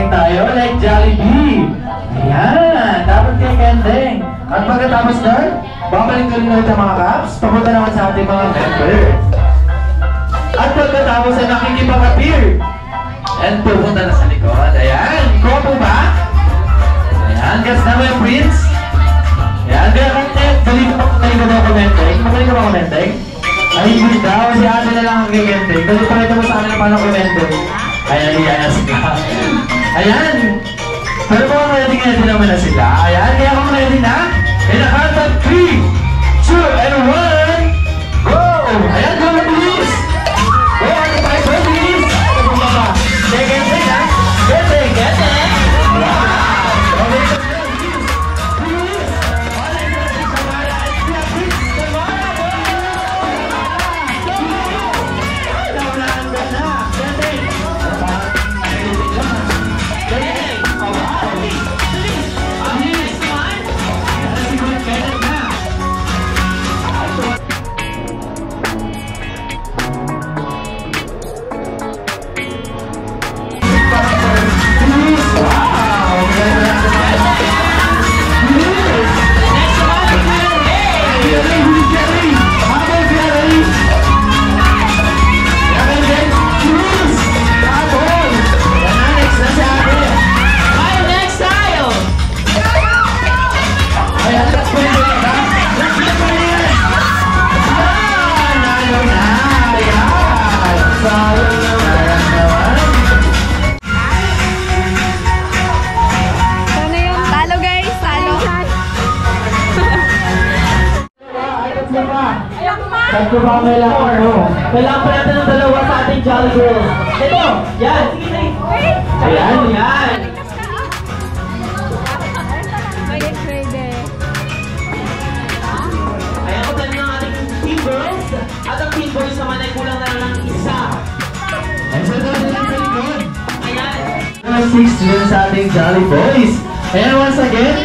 Kendeng tayo, like Jollibee. Ayan, dapat kay Kendeng. At pagkatapos doon, babalik ko rin ulit ang mga caps, papunta naman sa ating mga members. At pagkatapos ay nakikipag-appear. And pupunta na sa likod. Ayan, ikaw po ba? Ayan, gas na mo yung prince. Ayan, kaya Kendeng, balik ka ba Kendeng? Magaling ka ba Kendeng? Ay, hindi daw. Si ate na lang ang Kendeng. Kasi pakita mo sa akin na paano Kendeng. Ayan, iyanas ka. Ayan. Pero kung ready naman na sila. Ayan, kaya kung ready na, in a count of 3, 2, and 1, go! Ayan, go na please! Go, ano tayo, go please! Second thing, ha? Get it! Wow! Okay, so please! Saan ba kailangan mo? Kailangan pa natin ng dalawa sa ating Jolly Girls. Ito! Yan! Sige na! Ayan! Yan! Ayan ko tayo ng ating Team Girls. At ang Team Boys naman ay kulang na lang isa. Ayan sa likod. Ayan! 6 dun sa ating Jolly Boys. Ayan once again.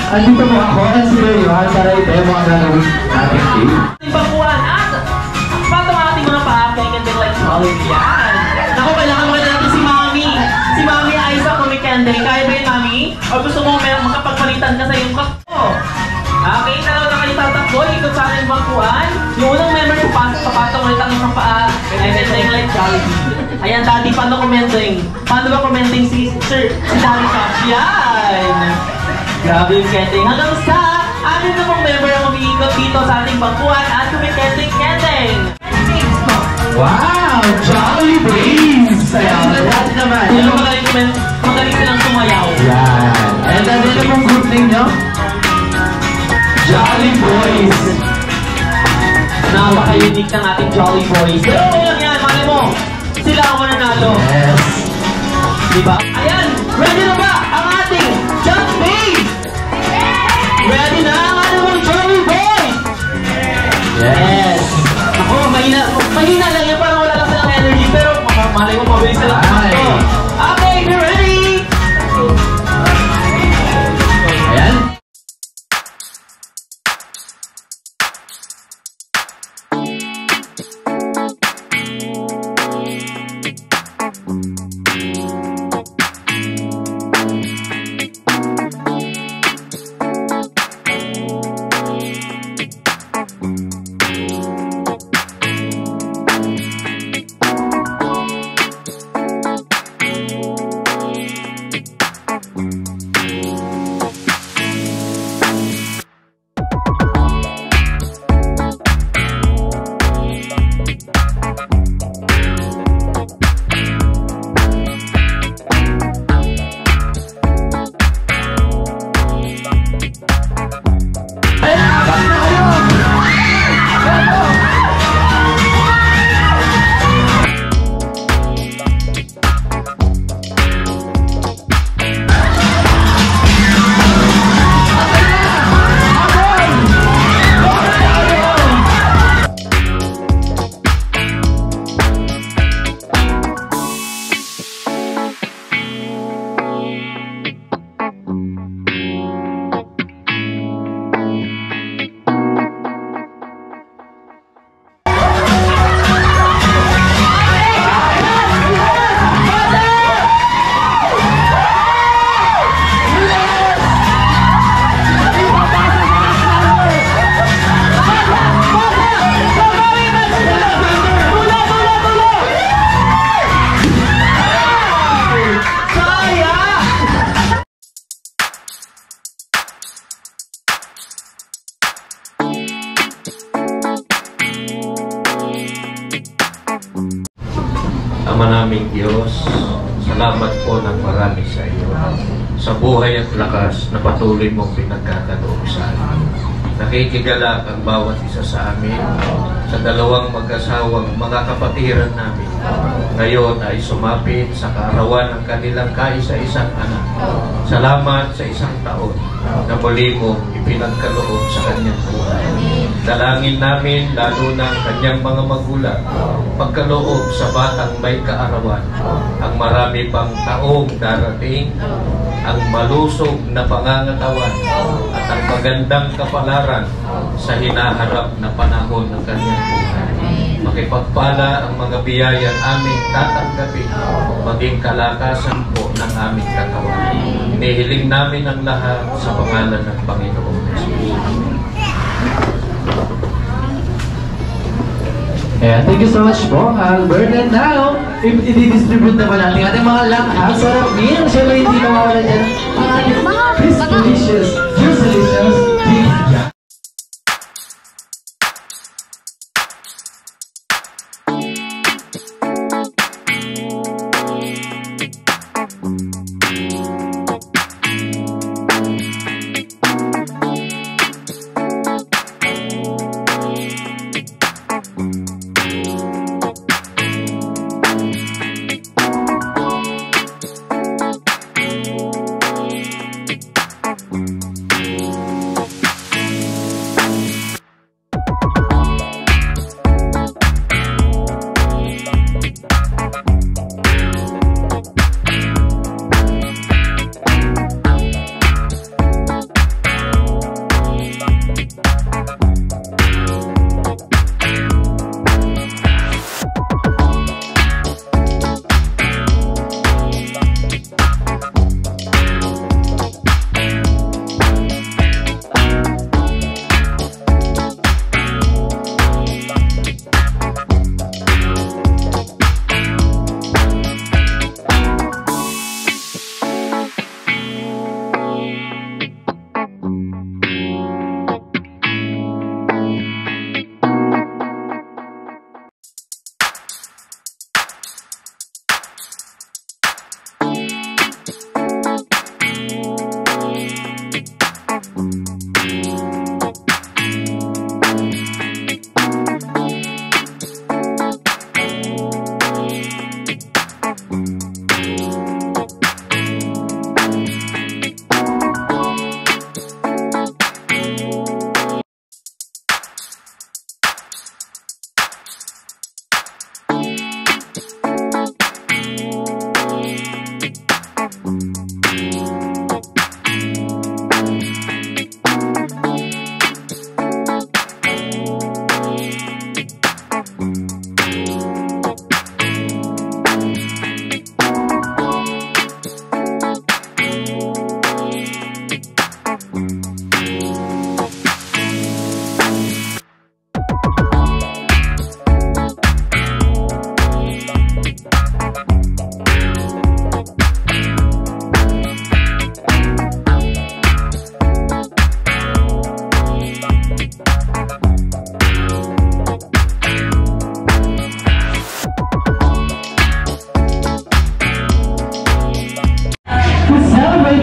Andito mo ako at si Yohan para ito yung mga gagawin natin team. Pagkuhan at patong ating mga pa-acting and like Jollibee yan. Naku, kailangan mo natin si Mami. Si Mami Aiza Kumikendeng. Kaya ba yun, Mami? O gusto mo makapagpalitan ka sa iyong kakto? Okay, dalawa na kayo tatakbo. Ikot sa ating pagkuhan. Yung unang member ko papatong ulit ang isang paa. Kumikendeng like Jollibee. Ayan, Daddy, paano commenting? Paano ba commenting si Daddy Caps? Yan! Grabe yung Kendeng. Hanggang sa atin na pong member ang umiikot dito sa ating bangkuhan at Kumikendeng. Wow! Jollibee! Ayan, natin naman. Magaling silang sumayaw. Yan. And ano na pong group name nyo? Jolly Boys. Napaka-unique ng ating Jolly Boys. Pero okay lang yan, mali mo. Sila ang mananalo. Yes. Diba? Ayan! Ready na ba ang ating Jollibee? Ready na ang ating Jolly Boys? Yes! Ako, mahina lang yan. Parang wala lang silang energy. Pero malay mo, mabilis na lang ito. Okay, if you're ready! Ayan. aming Diyos, salamat po ng marami sa iyo. Sa buhay at lakas na patuloy mong pinagkakaloob sa amin. Nakikigalak ang bawat isa sa amin, sa dalawang mag-asawang mga kapatiran namin. Ngayon ay sumapit sa kaarawan ng kanilang kaisa-isang anak. Salamat sa isang taon na muli mong ipinagkaloob sa kanyang buhay. Dalangin namin lalo na ang kanyang mga magulang, pagkaloob sa batang may kaarawan, ang marami pang taong darating, ang malusog na pangangatawan at ang magandang kapalaran sa hinaharap na panahon ng kanyang buhay. Makipagpala ang mga biyayang aming tatanggapin, maging kalakasan po ng aming katawan. Inihiling namin ang lahat sa pangalan ng Panginoong Jesus. Ayan, thank you so much po, Albert. And now, i-distribute naman natin ating mga langhap sa meal. Siyempre, hindi mawawala dyan ang ating delicious, delicious pizza.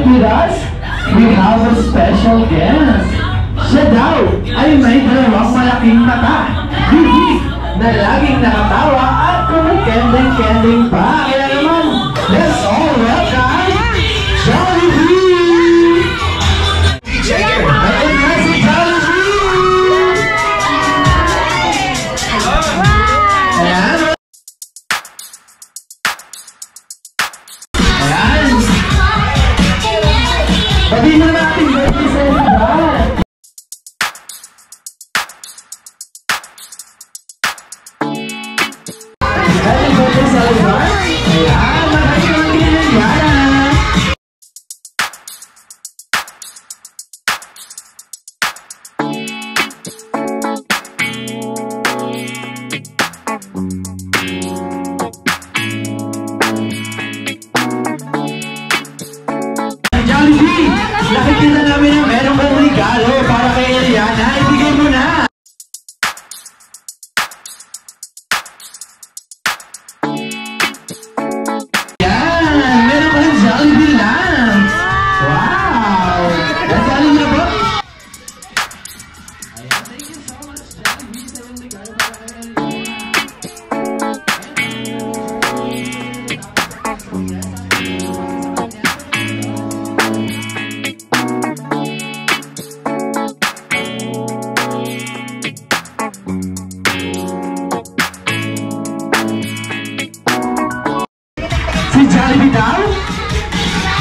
With us, we have a special guest. Siya daw ay may dalawang malaking mata, bibig na laging nakatawa at kumikending-kending pa. Kaya naman, let's all welcome Jollibee! Ayun na si Jollibee! Ayan. Ayan. Pati na natin birthday celebration. Happy birthday celebration. Ayan, maraming nangyayari.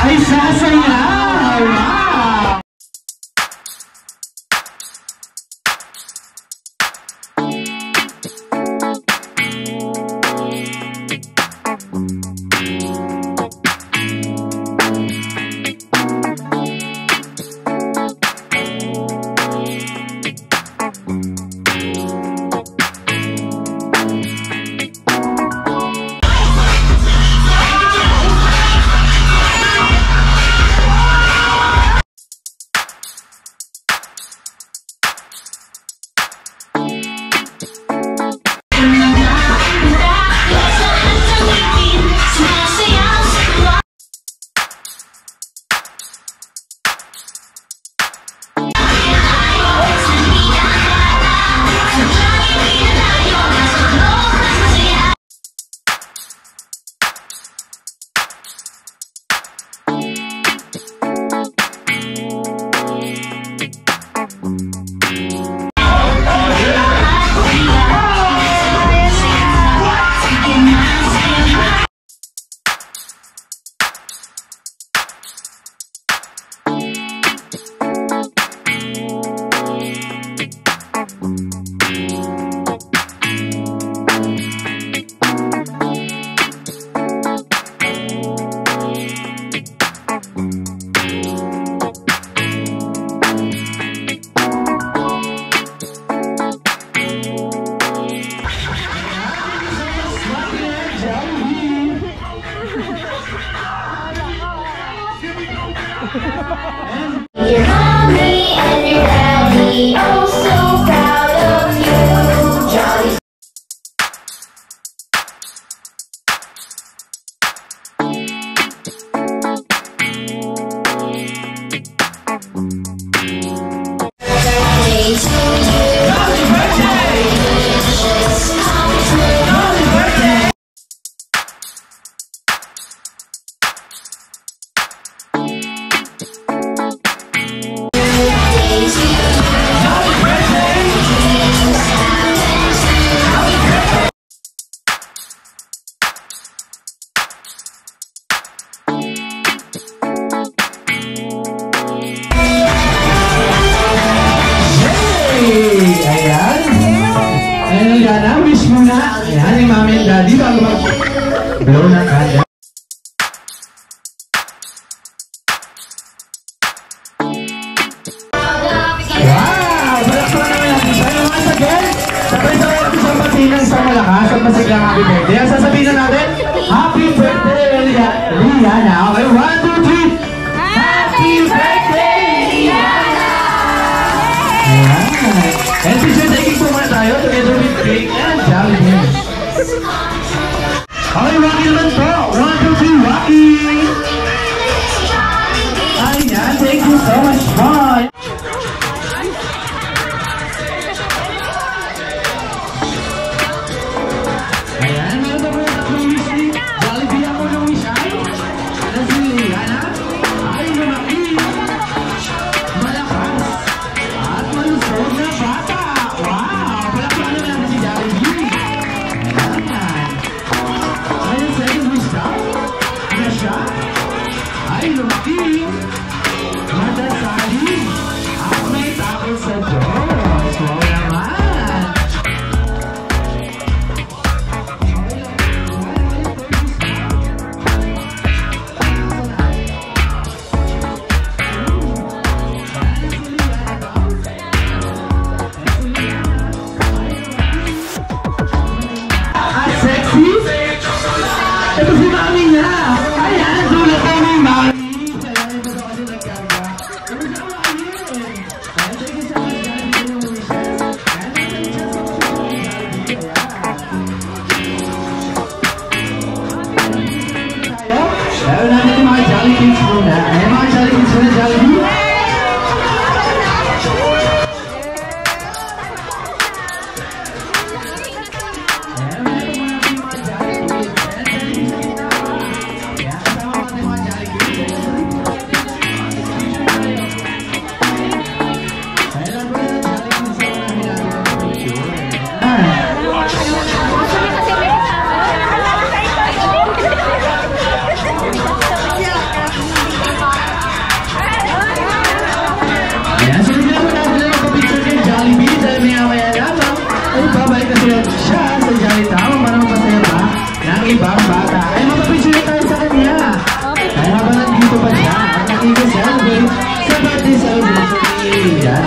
ay sasayaw! Wow! You're hungry and you're ready, oh so proud of you, Jolly. Birthday to you. Happy birthday! Wishes come true. Happy birthday! Ayan, Gana, wish mo na. Ayan, yung mami and daddy bago mag-blow na candle. Wow! Palakpakan naman natin siya. Once again, sabay-sabay natin siyang patinang sa malakas at masiglang happy birthday. Ang sasabihin na natin, happy birthday, Liana. Okay, 1, 2, 3. Happy birthday, Liana! Ayan. And picture taking po muna tayo together with Craig and Jolly Beans. Okay, Rocky naman po. 1, 2, 3, Rocky! Ayan, thank you so much, Roy! Ayan, meron na po yung tatlong wish ni Jolly Bee. Ako ng wish ay si Liana ay lumaki, malakas, at malusog na bata. Wow! Palakpakan naman natin si Jolly Bee. Ayan. Ayun, second wish daw na siya ay lumaki, madasali, at may takot sa Diyos. Wow naman! Sexy? Ito si Mami niya! Ayan, dulot ko ni Mami! birthday celebration. Yan.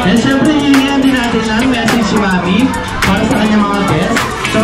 And syempre, hihingyan din natin ng message si Mami para sa kanyang mga guests. So,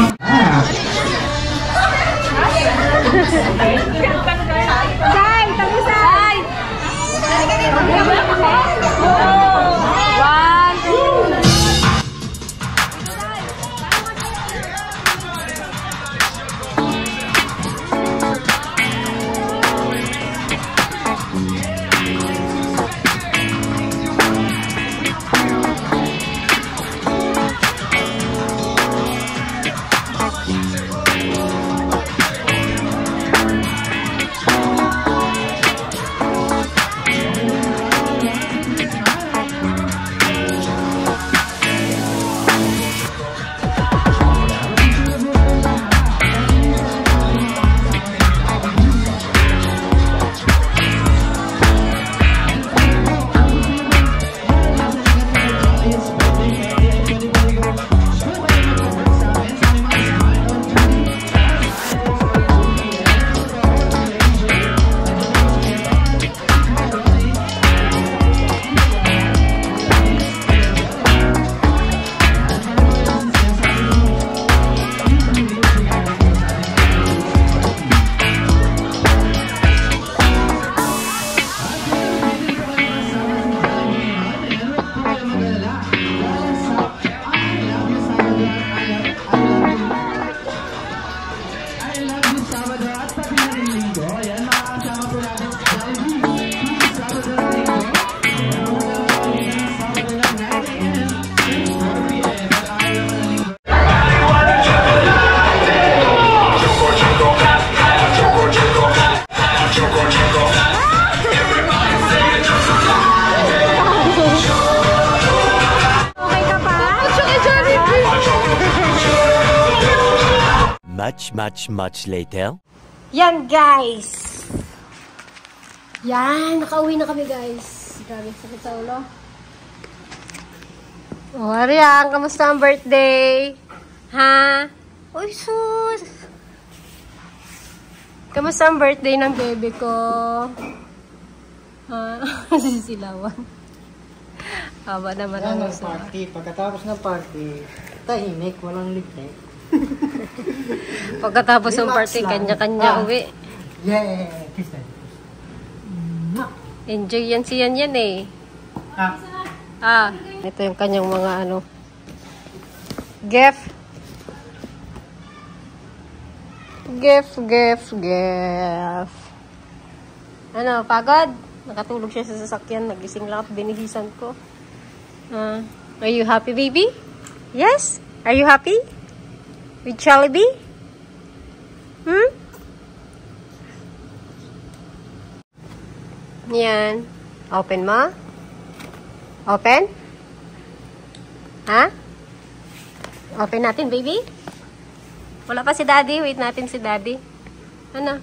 Much later. Yan guys! Yan! Nakauwi na kami guys. Grabe, sakit sa ulo. Oh, Ariang, kamusta ang birthday? Ha? Uy, sus! Kamusta ang birthday ng bebe ko? Ha? Sisilawan. Haba naman ang party. Pagkatapos ng party, tahimik, walang libre. Pagkatapos ng party, kanya-kanya uwi. Yeah! Kiss that. Enjoy yan siyan yan eh. Ito yung kanyang mga ano. Gift. Ano, pagod? Nakatulog siya sa sasakyan. Nagising lang at binihisan ko. Are you happy, baby? Yes? Are you happy? With Jollibee? Yan. Open mo? Open? Ha? Open natin, baby? Wala pa si daddy. Wait natin si daddy. Ano?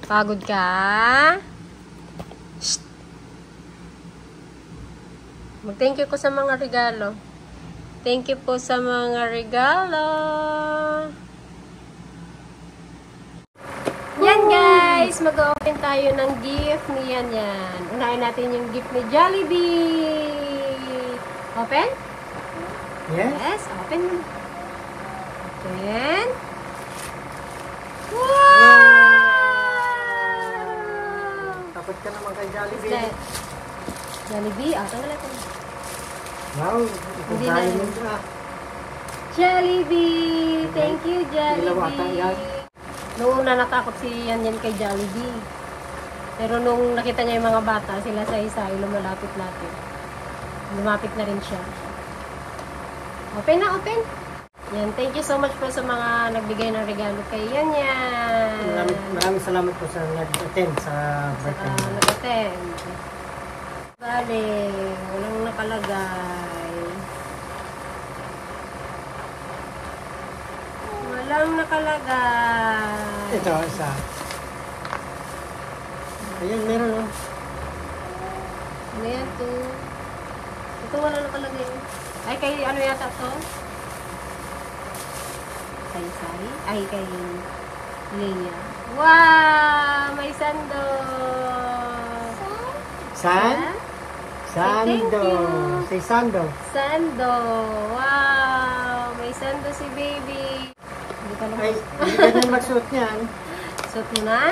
Pagod ka? Shh. Mag-thank you ko sa mga regalo. Thank you po sa mga regalo. Yan guys, mag-open tayo ng gift ni Yan. Unahin natin yung gift ni Jollibee. Open? Yes? Yes, open. Open. Wow! Takot ka naman kay Jollibee. What's that? Jollibee? Tanggal natin. Wow, Hindi na dahil yun. mo siya. Jollibee! Thank you, Ilawata yan. Jollibee! Noong una natakot si Yan kay Jollibee. Pero nung nakita niya yung mga bata, sila sa isa ay lumalapit-lapit. Lumapit na rin siya. Open na, open! Yan, thank you so much po sa mga nagbigay ng regalo kay Yan. Maraming salamat po sa nag-attend sa birthday. Nag-attend. Bale, walang nakalagay. Walang nakalagay. Ito, isa. Ayan, meron o. Ano yan to? Ito wala nakalagay. Ay, kay ano yata to? Say-say? Ay, kay Leia. Wow! May sando! San? Ha? Sando. Thank you. Say Sando. Sando! Wow! May sando si baby. Hindi pa Ay, naman. hindi ganyan magsuot niyan. Suot mo na?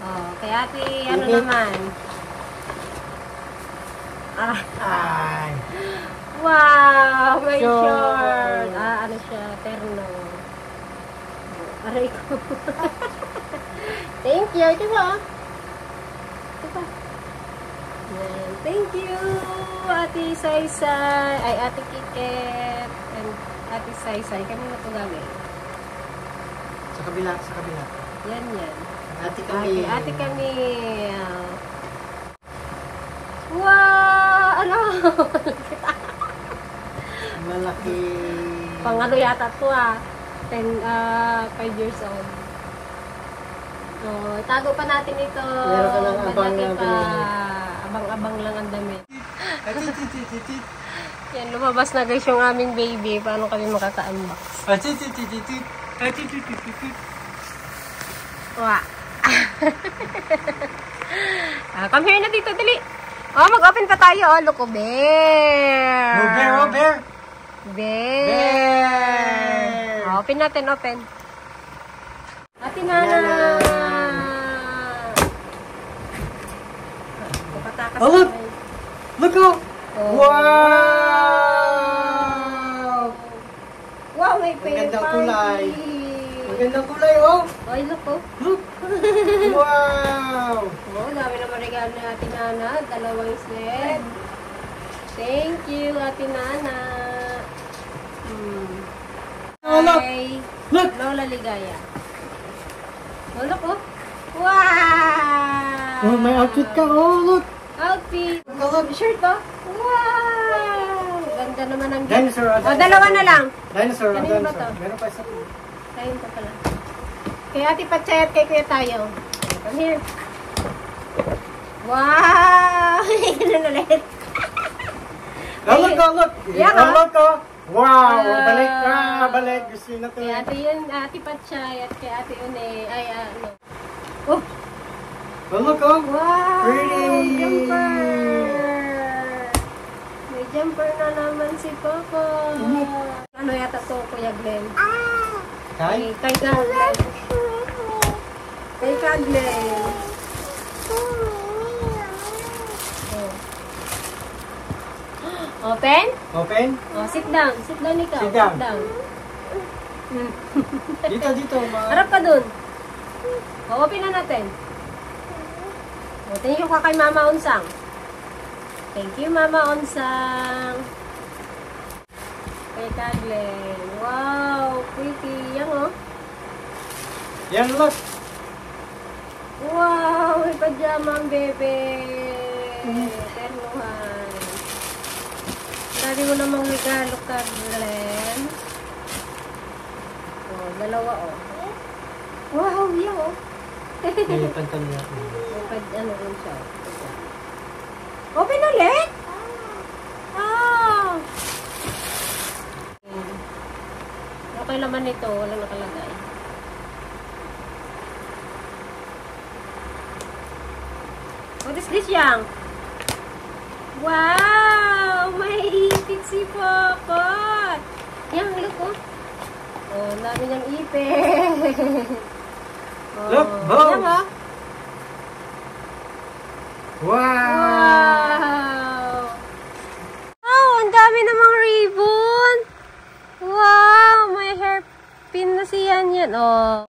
Oh, kay ate, ano Hindi. naman? Ah, Ay. wow! May Short. short! Ah, ano siya? Terno. Aray ko. Thank you. Ito ba? Ito ba? Yan. Thank you, Ate Saysay. Ay, Ate Kiket. And Ate Saysay. Kanina ito galing. Sa kabila, sa kabila. Yan, yan. Ate kami. Ate Camille. Wow! Ano? Malaki. Pang ano yata to 5 years old. Oh, itago pa natin ito. Meron ka lang abang Malaki na pa. pinili. Abang-abang lang ang damit. Yan, lumabas na guys yung aming baby. Paano kami makaka-unbox? Wow. Come here na dito, dali. Oh, mag-open pa tayo. Oh, look, bear. Oh, bear, oh, bear. Bear. Bear. Oh, open natin, open. Ate Nana. Patakas Oh, look. tayo. Look, oh. Oh. Wow. Wow, may Ang pair gandang party. kulay. Ang gandang kulay, oh. Ay, look, oh. Look. Wow. Oh, dami naman regalo ni Ate Nana. 2 sled. Thank you, Ate Nana. Oh, look. Hi. Look. Lola Ligaya. Oh, look, oh. Wow! Oh, may outfit ka, oh, look. Outfit. Look. Shirt, oh. Wow! Ganda naman ang gift. Dinosaur. Oh, 2 na lang. Dinosaur, Kanino ba to? dinosaur. Meron pa isa. Kain pa pala. Kay Ate Patchay at kay Kuya tayo. Come here. Wow! Ganun ulit. Oh, look, oh, look. Yeah, Oh, look, oh. Wow, Ah. balik ka, balik. Gusto na to. Kay Ate yun, Ate Patchay at kay Ate Une. Ay, ano. Oh! Oh, look, oh. Wow! Pretty! Jumper! May jumper na naman si Coco. Ano yata to, Kuya Glenn? Kay? Kay Glenn. Kay Glenn. Oh. Open? Open? Oh, sit down. Sit down ikaw. Sit down. Dito, dito. Harap ka dun. O, open na natin. O, thank you ka kay Mama Onsang. Thank you, Mama Onsang. Kay Kaglen. Wow, pretty. Yan, oh. Yan, look. Wow, may pajama ang bebe. Ternuhan. Sabi mo namang regalo, Kaglen. O, 2, oh. Wow, yan, oh. May pantalon natin. Ano rin siya. Open ulit? Ah! Okay naman ito. Walang nakalagay. What is this, Yang? Wow! May ipit si Popot! Yang, look, oh. Oh, ang dami niyang ipit. Oh, Look, bones. Yang, oh. Wow! Wow! Wow, ang dami namang ribbon! Wow, may hairpin na siyan yan. Oh.